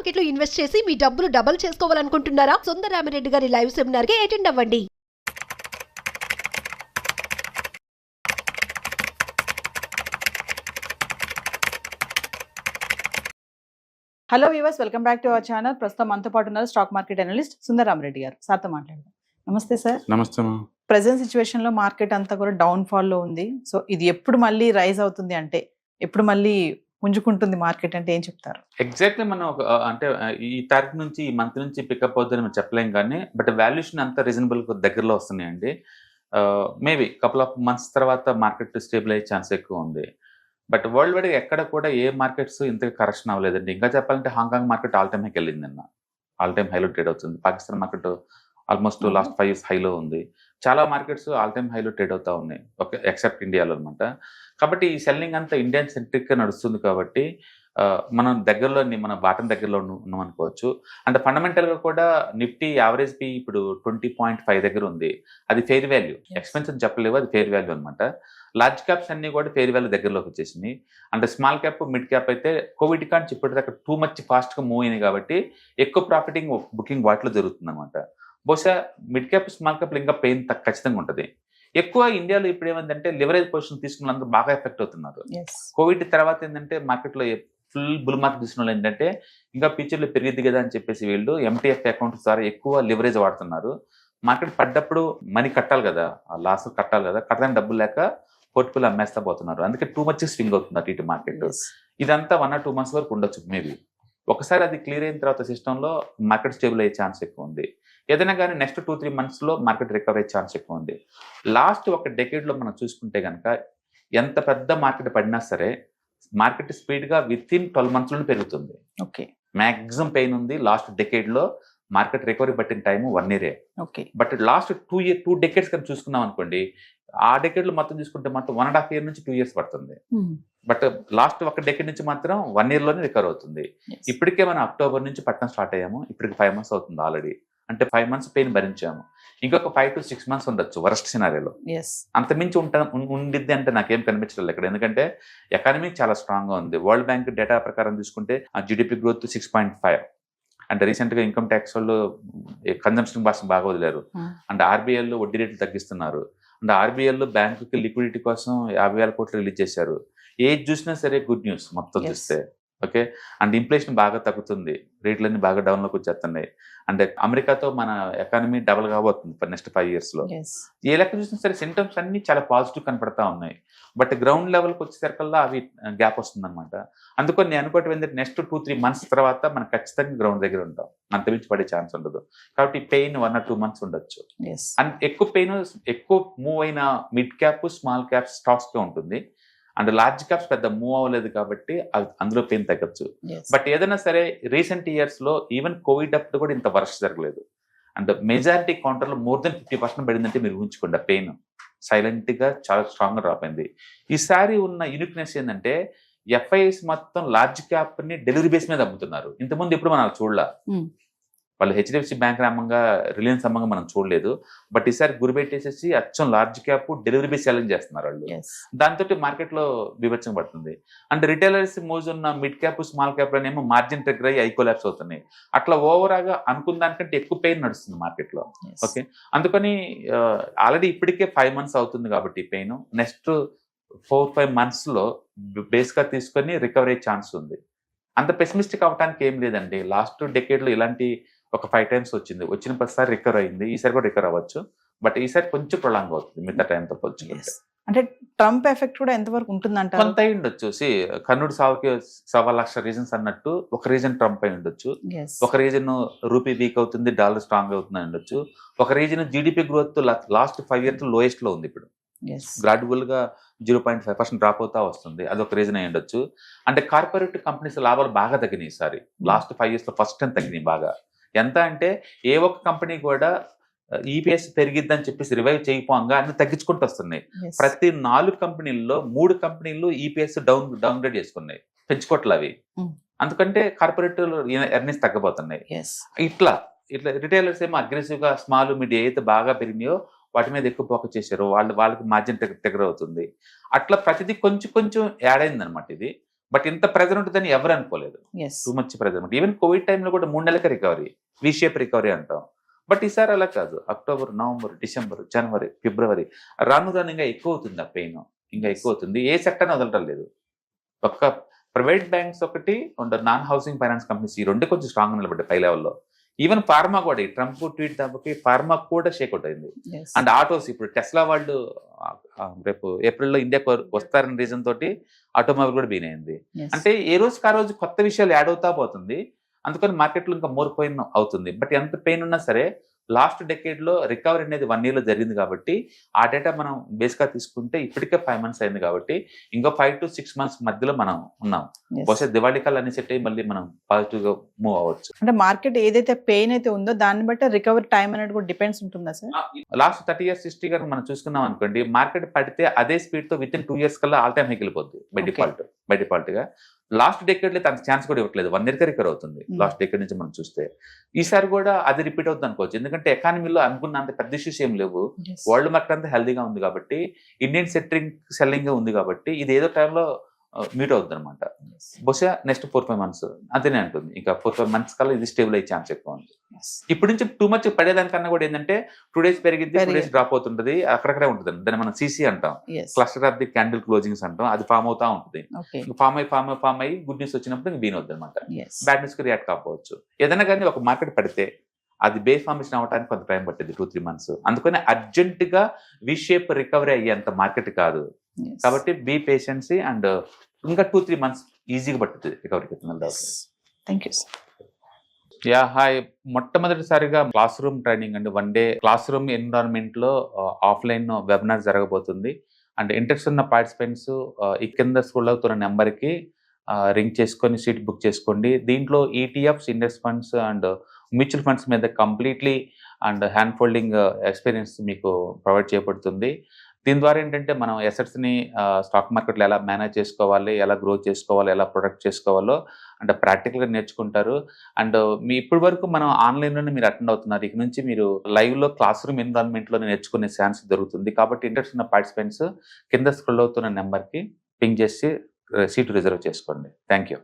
Market లో invest చేసి మీ డబ్బులు డబుల్ చేసుకోవాలనుకుంటున్నారా? సుందరరామిరెడ్డి గారి లైవ్ సెమినార్ కి అటెండ్ అవ్వండి. Hello viewers, welcome back to our channel. ప్రస్తుతం మనతో పాటు ఉన్నారు స్టాక్ మార్కెట్ అనలిస్ట్ సుందరరామిరెడ్డి గారు. సార్తో మాట్లాడదాం. నమస్తే సార్. నమస్తే. ప్రెసెంట్ సిచ్యువేషన్ లో మార్కెట్ అంతా కూడా డౌన్ ఫాల్ లో ఉంది. సో ఇది ఎప్పుడు మళ్ళీ రైజ్ అవుతుంది అంటే, ఎప్పుడు మళ్ళీ పుంజుకుంటుంది మార్కెట్ అంటే ఏం చెప్తారు? ఎగ్జాక్ట్లీ మనం అంటే ఈ తారీఖు నుంచి ఈ మంత్ నుంచి పికప్ అవుతుందని మనం చెప్పలేం, కానీ బట్ వాల్యుయేషన్ అంతా రీజనబుల్ దగ్గరలో వస్తున్నాయండి. మేబీ కపుల్ ఆఫ్ మంత్స్ తర్వాత మార్కెట్ స్టేబుల్ అయ్యే ఛాన్స్ ఎక్కువ ఉంది. బట్ వరల్డ్ వైడ్ ఎక్కడ కూడా ఏ మార్కెట్స్ ఇంతగా కరెక్షన్ అవ్వలేదండి. ఇంకా చెప్పాలంటే హాంకాంగ్ మార్కెట్ ఆల్ టైమ్ హైకి వెళ్ళింది నిన్న, ఆల్ టైమ్ హైలో ట్రేడ్ అవుతుంది. Pakistan market almost last 5 years హైలో ఉంది. చాలా మార్కెట్స్ ఆల్ టైమ్ హైలో ట్రేడ్ అవుతా ఉన్నాయి, ఓకే, ఎక్సెప్ట్ ఇండియాలో అనమాట. కాబట్టి ఈ సెల్లింగ్ అంతా ఇండియన్ సెంట్రిక్గా నడుస్తుంది. కాబట్టి మనం దగ్గరలో, మన బాటం దగ్గరలో ఉన్నాం అనుకోవచ్చు. అంటే ఫండమెంటల్గా కూడా నిఫ్టీ యావరేజ్ పి ఇప్పుడు 20.5 దగ్గర ఉంది. అది ఫెయిర్ వాల్యూ, ఎక్స్పెన్సివ్ చెప్పలేవు, అది ఫెయిర్ వాల్యూ అనమాట. లార్జ్ క్యాప్స్ అన్ని కూడా ఫెయిర్ వాల్యూ దగ్గరలోకి వచ్చేసింది. అంటే స్మాల్ క్యాప్, మిడ్ క్యాప్ అయితే కోవిడ్ కాంచి ఇప్పటిదాకా టూ మచ్ ఫాస్ట్గా మూవ్ అయింది కాబట్టి ఎక్కువ ప్రాఫిటింగ్ బుకింగ్ వాటిలో జరుగుతుంది అనమాట. బహుశా మిడ్ క్యాప్, స్మాల్ క్యాప్లో ఇంకా పెయిన్ ఖచ్చితంగా ఉంటుంది. ఎక్కువ ఇండియాలో ఇప్పుడు ఏమైందంటే లివరేజ్ పొజిషన్ తీసుకున్న అందరూ బాగా ఎఫెక్ట్ అవుతున్నారు. కోవిడ్ తర్వాత ఏంటంటే మార్కెట్లో ఫుల్ బుల్ మార్కెట్ తీసుకున్న వాళ్ళు ఏంటంటే ఇంకా ఫ్యూచర్లో పెరిగిద్ది కదా అని చెప్పేసి వీళ్ళు MTF అకౌంట్స్ ద్వారా ఎక్కువ లివరేజ్ వాడుతున్నారు. మార్కెట్ పడ్డప్పుడు మనీ కట్టాలి కదా, లాస్ కట్టాలి కదా, కట్టడానికి డబ్బులు లేక పోర్ట్ఫోలియో అమ్మేస్తా పోతున్నారు. అందుకే టూ మచ్ స్వింగ్ అవుతుంది అటు ఇటు మార్కెట్. ఇదంతా 1 or 2 months వరకు ఉండొచ్చు మేబీ. ఒకసారి అది క్లియర్ అయిన తర్వాత సిస్టంలో మార్కెట్ స్టేబుల్ అయ్యే ఛాన్స్ ఎక్కువ ఉంది. ఏదైనా కానీ నెక్స్ట్ 2-3 monthsలో మార్కెట్ రికవర్ అయ్యే ఛాన్స్ ఎక్కువ ఉంది. లాస్ట్ ఒక డెకేడ్లో మనం చూసుకుంటే కనుక ఎంత పెద్ద మార్కెట్ పడినా సరే మార్కెట్ స్పీడ్గా విత్ ఇన్ 12 monthsలోనే పెరుగుతుంది. ఓకే, మ్యాక్సిమం పెయిన్ ఉంది లాస్ట్ డెకేడ్లో. మార్కెట్ రికవరీ పట్టిన time 1 year. Okay, but last 2 decades కానీ చూసుకున్నాం అనుకోండి, ఆ డెకేడ్లో మొత్తం చూసుకుంటే మొత్తం 1.5 year నుంచి 2 years పడుతుంది. బట్ లాస్ట్ ఒక డెకేడ్ నుంచి మాత్రం 1 yearలోనే రికవర్ అవుతుంది. ఇప్పటికే మనం అక్టోబర్ నుంచి పట్టణం స్టార్ట్ అయ్యాము. ఇప్పటికి 5 months అవుతుంది ఆల్రెడీ. అంటే 5 months పెయిన్ భరించాము. ఇంకొక 5 to 6 months ఉండొచ్చు వర్స్ట్ సినారియోలో. అంతమించి ఉండిద్ది అంటే నాకేం కనిపించలేదు ఇక్కడ. ఎందుకంటే ఎకానమీ చాలా స్ట్రాంగ్గా ఉంది. వరల్డ్ బ్యాంక్ డేటా ప్రకారం చూసుకుంటే ఆ GDP గ్రోత్ 6.5. అంటే రీసెంట్గా ఇన్కమ్ ట్యాక్స్ వాళ్ళు కన్జంప్షన్ బాగా వదిలేరు. అంటే RBIలో వడ్డీ రేట్లు తగ్గిస్తున్నారు. అంటే RBIలో బ్యాంకుకి లిక్విడిటీ కోసం 50,000 కోట్లు రిలీజ్ చేశారు. ఏది చూసినా సరే గుడ్ న్యూస్ మొత్తం చూస్తే. ఓకే, అండ్ ఇన్ఫ్లేషన్ బాగా తగ్గుతుంది, రేట్లన్నీ బాగా డౌన్లోకి వచ్చేస్తున్నాయి. అంటే అమెరికాతో మన ఎకానమీ డబల్ కాబోతుంది నెక్స్ట్ 5 yearsలో. ఏ లెక్క చూసినా సరే సింటమ్స్ అన్ని చాలా పాజిటివ్ కనపడతా ఉన్నాయి. బట్ గ్రౌండ్ లెవెల్కి వచ్చేసరికల్లా అవి గ్యాప్ వస్తుంది అనమాట. అందుకని నేను అనుకోవటం ఏంటంటే నెక్స్ట్ 2-3 months తర్వాత మనం ఖచ్చితంగా గ్రౌండ్ దగ్గర ఉంటాం, అంతమించి పడే ఛాన్స్ ఉండదు. కాబట్టి పెయిన్ 1 or 2 months ఉండొచ్చు. అండ్ ఎక్కువ పెయిన్ ఎక్కువ మూవ్ అయిన మిడ్ క్యాప్, స్మాల్ క్యాప్ స్టాక్స్గా ఉంటుంది. అండ్ లార్జ్ క్యాప్స్ పెద్ద మూవ్ అవ్వలేదు కాబట్టి అందులో పెయిన్ తగ్గచ్చు. బట్ ఏదైనా సరే రీసెంట్ ఇయర్స్లో ఈవెన్ కోవిడ్ అప్పుడు కూడా ఇంత వర్ష జరగలేదు. అండ్ మెజారిటీ కౌంటర్లో more than 50% పడిందంటే మీరు ఊహించుకోండి. పెయిన్ సైలెంట్గా చాలా స్ట్రాంగ్గా డ్రాప్ అయింది. ఈసారి ఉన్న యూనిక్నెస్ ఏంటంటే FIIs మొత్తం లార్జ్ క్యాప్ని డెలివరీ బేస్ మీద అమ్ముతున్నారు. ఇంతకుముందు ఎప్పుడు మనం చూడలే. వాళ్ళు HDFC బ్యాంక్ అమ్మంగా, రిలయన్స్ అమ్మంగా మనం చూడలేదు. బట్ ఈసారి గురిపెట్టేసేసి అచ్చం large cap delivery base selling చేస్తున్నారు వాళ్ళు. దాంతో మార్కెట్లో బీభత్సం పడుతుంది. అంటే రిటైలర్స్ మూవ్స్ ఉన్న మిడ్ క్యాప్, స్మాల్ క్యాప్లోనేమో మార్జిన్ ట్రిగ్గర్ అయ్యి కొలాప్స్ అవుతున్నాయి. అట్లా ఓవరాల్గా అనుకున్న దానికంటే ఎక్కువ పెయిన్ నడుస్తుంది మార్కెట్లో. ఓకే, అందుకని ఆల్రెడీ ఇప్పటికే 5 months అవుతుంది కాబట్టి పెయిన్ నెక్స్ట్ 4-5 monthsలో బేస్గా తీసుకొని రికవరీ అయ్యే ఛాన్స్ ఉంది. అంత పెసిమిస్టిక్ అవ్వడానికి ఏం లేదండి. లాస్ట్ డెకేడ్లో ఇలాంటి ఒక 5 times వచ్చిన ప్రతిసారి రికవర్ అయింది. ఈసారి కూడా రికవర్ అవ్వచ్చు. బట్ ఈసారి కొంచెం ప్రొలాంగ్ అవుతుంది మిగతా టైంతో పోల్చుకుంటే. అంటే ట్రంప్ ఎఫెక్ట్ కూడా ఎంతవరకు ఉంటుందంట? కొంత అయి ఉండొచ్చు. కర్ణుడు సావుకి 1,00,000 రీజన్స్ అన్నట్టు ఒక రీజన్ ట్రంప్ అయి ఉండొచ్చు, ఒక రీజన్ రూపీ వీక్ అవుతుంది, డాలర్ స్ట్రాంగ్ అవుతుంది ఉండొచ్చు, ఒక reason GDP growth last 5 years lowest లో ఉంది. ఇప్పుడు గ్రాడ్యువల్ గా 0.5% డ్రాప్ అవుతా వస్తుంది. అదొక రీజన్ అయి ఉండొచ్చు. అంటే కార్పొరేట్ కంపెనీస్ లాభాలు బాగా తగ్గినాయి ఈసారి. లాస్ట్ 5 yearsలో ఫస్ట్ టైం తగ్గినాయి బాగా. ఎంత అంటే ఏ ఒక్క కంపెనీ కూడా EPS పెరిగిద్దని చెప్పేసి రివైవ్ చేయకపోగా అన్ని తగ్గించుకుంటూ వస్తున్నాయి. ప్రతి 4 కంపెనీల్లో 3 కంపెనీలు EPS డౌన్ గ్రేడ్ చేసుకున్నాయి, పెంచుకోవట్లే అవి. అందుకంటే కార్పొరేట్ ఎర్నింగ్స్ తగ్గబోతున్నాయి. ఇట్లా రిటైలర్స్ ఏమో అగ్రెసివ్ గా స్మాల్ మిడ్ ఏదైతే బాగా పెరిగినాయో వాటి మీద ఎక్కువ ఫోకస్ చేశారు. వాళ్ళకి మార్జిన్ దగ్గర అవుతుంది. అట్లా ప్రతిదీ కొంచెం యాడ్ అయింది అనమాట ఇది. బట్ ఇంత ప్రెజర్ ఉంటుందని ఎవరు అనుకోలేదు. ఎస్ టూ మచ్ ప్రెజర్ ఉంటుంది. ఈవెన్ కోవిడ్ టైంలో కూడా 3 నెలలకి రికవరీ, వి షేప్ రికవరీ అంటాం. బట్ ఈసారి అలా కాదు. అక్టోబర్, నవంబర్, డిసెంబర్, జనవరి, ఫిబ్రవరి రాను రాను ఇంకా ఎక్కువ అవుతుంది. ఆ పెయిన్ ఇంకా ఎక్కువ అవుతుంది. ఏ సెక్టర్ని వదలటం లేదు. ఒక్క ప్రైవేట్ బ్యాంక్స్ ఒకటి and non housing finance companies ఈ రెండు కొంచెం స్ట్రాంగ్ నిలబడ్డాయి పై లెవెల్లో. ఈవెన్ ఫార్మా కూడా, ఈ ట్రంప్ ట్వీట్ దెబ్బకి ఫార్మా కూడా షేక్అవుట్ అయింది. అండ్ ఆటోస్, ఇప్పుడు టెస్లా వాళ్ళు రేపు ఏప్రిల్లో ఇండియాకు వస్తారన్న రీజన్ తోటి ఆటోమొబైల్ కూడా బీన్ అయింది. అంటే ఏ రోజుకి ఆ రోజు కొత్త విషయాలు యాడ్ అవుతా పోతుంది. అందుకని మార్కెట్లో ఇంకా మోర్ పెయిన్ అవుతుంది. బట్ ఎంత పెయిన్ ఉన్నా సరే లాస్ట్ డెకేడ్ లో రికవరీ అనేది 1 year లో జరిగింది కాబట్టి ఆ డేటా మనం బేస్ గా తీసుకుంటే ఇప్పటికే 5 months అయింది కాబట్టి ఇంకా 5 to 6 months మధ్యలో మనం ఉన్నాం. బహుశా దివాళీ కల్లా అన్ని సెట్ అయ్యి మళ్ళీ మనం పాజిటివ్ గా మూవ్ అవ్వచ్చు. అంటే మార్కెట్ ఏదైతే పెయిన్ అయితే ఉందో దాన్ని బట్టి రికవరీ టైం అనేది కూడా డిపెండ్స్ ఉంటుందా సార్? లాస్ట్ 30 years హిస్టరీ గారు మనం చూసుకున్నాం అనుకోండి, మార్కెట్ పడితే అదే స్పీడ్ తో విత్ ఇన్ 2 years కల్లా ఆల్ టైమ్ హైకి వెళ్ళిపోద్ది బై డిఫాల్ట్ గా. లాస్ట్ డెకేడ్ లో తనకు ఛాన్స్ కూడా ఇవ్వట్లేదు. 1 year కి రికవర్ అవుతుంది లాస్ట్ డెకేడ్ నుంచి మనం చూస్తే. ఈసారి కూడా అది రిపీట్ అవుతుంది అనుకోవచ్చు. ఎందుకంటే ఎకానమీలో అనుకున్న అంత పెద్ద ఇష్యూస్ ఏం లేవు. వరల్డ్ మార్కెట్ అంతా హెల్దీగా ఉంది కాబట్టి, ఇండియన్ సెల్లింగ్ ఉంది కాబట్టి ఇది ఏదో టైంలో మీట్ అవుతుంది అనమాట. బహుశా నెక్స్ట్ 4-5 months అంతేనే ఉంటుంది. ఇంకా 4-5 months కల్లా ఇది స్టేబుల్ అయ్యే ఛాన్స్ ఎక్కువ ఉంది. ఇప్పటి నుంచి టూ మచ్ పడేదానికన్నా కూడా ఏంటంటే 2 days పెరిగిద్ది, 2 days డ్రాప్ అవుతుంటది, అక్కడక్కడే ఉంటుంది. దాన్ని మనం CC అంటాం, cluster of the candle closings అంటాం. అది ఫామ్ అవుతా ఉంటుంది. ఫామ్ అయ్యి గుడ్ న్యూస్ వచ్చినప్పుడు ఇంక బీన్ అవుతుంది అనమాట. బ్యాడ్ న్యూస్ కి రియాక్ట్ కాకపోవచ్చు. ఏదైనా కానీ ఒక మార్కెట్ పడితే అది బేస్ ఫార్మేషన్ అవ్వడానికి కొంత టైం పట్టింది, 2-3 months. అందుకని అర్జెంట్ గా వి షేప్ రికవరీ అయ్యేంత మార్కెట్ కాదు కాబట్టి బీ పేషెన్సీ అండ్ ఇంకా 2-3 months ఈజీగా పట్టుతుంది రికవరీకి. Thank you sir. Yeah hi. మొట్టమొదటిసారిగా క్లాస్ రూమ్ ట్రైనింగ్ అండి, 1 day క్లాస్ రూమ్ ఎన్విరాన్మెంట్ లో ఆఫ్లైన్ వెబినార్ జరగబోతుంది. అండ్ ఇంట్రెస్ట్ ఉన్న పార్టిసిపెంట్స్ ఈ కింద స్క్రోల్ అవుతున్న నెంబర్కి రింగ్ చేసుకొని సీట్ బుక్ చేసుకోండి. దీంట్లో ETFs, index funds and mutual funds మీద completely and hand holding experience మీకు ప్రొవైడ్ చేయబడుతుంది. దీని ద్వారా ఏంటంటే మనం ఎసెట్స్ని స్టాక్ మార్కెట్లో ఎలా మేనేజ్ చేసుకోవాలి, ఎలా గ్రో చేసుకోవాలి, ఎలా ప్రొడక్ట్ చేసుకోవాలో అంటే ప్రాక్టికల్గా నేర్చుకుంటారు. అండ్ మీ ఇప్పటి వరకు మనం ఆన్లైన్లోనే మీరు అటెండ్ అవుతున్నారు. ఇక నుంచి మీరు లైవ్లో క్లాస్ రూమ్ ఎన్విరాన్మెంట్లో నేర్చుకునే ఛాన్స్ దొరుకుతుంది. కాబట్టి ఇంట్రెస్ట్ ఉన్న పార్టిసిపెంట్స్ కింద స్క్రోల్ అవుతున్న నెంబర్కి పింగ్ చేసి సీటు రిజర్వ్ చేసుకోండి. Thank you.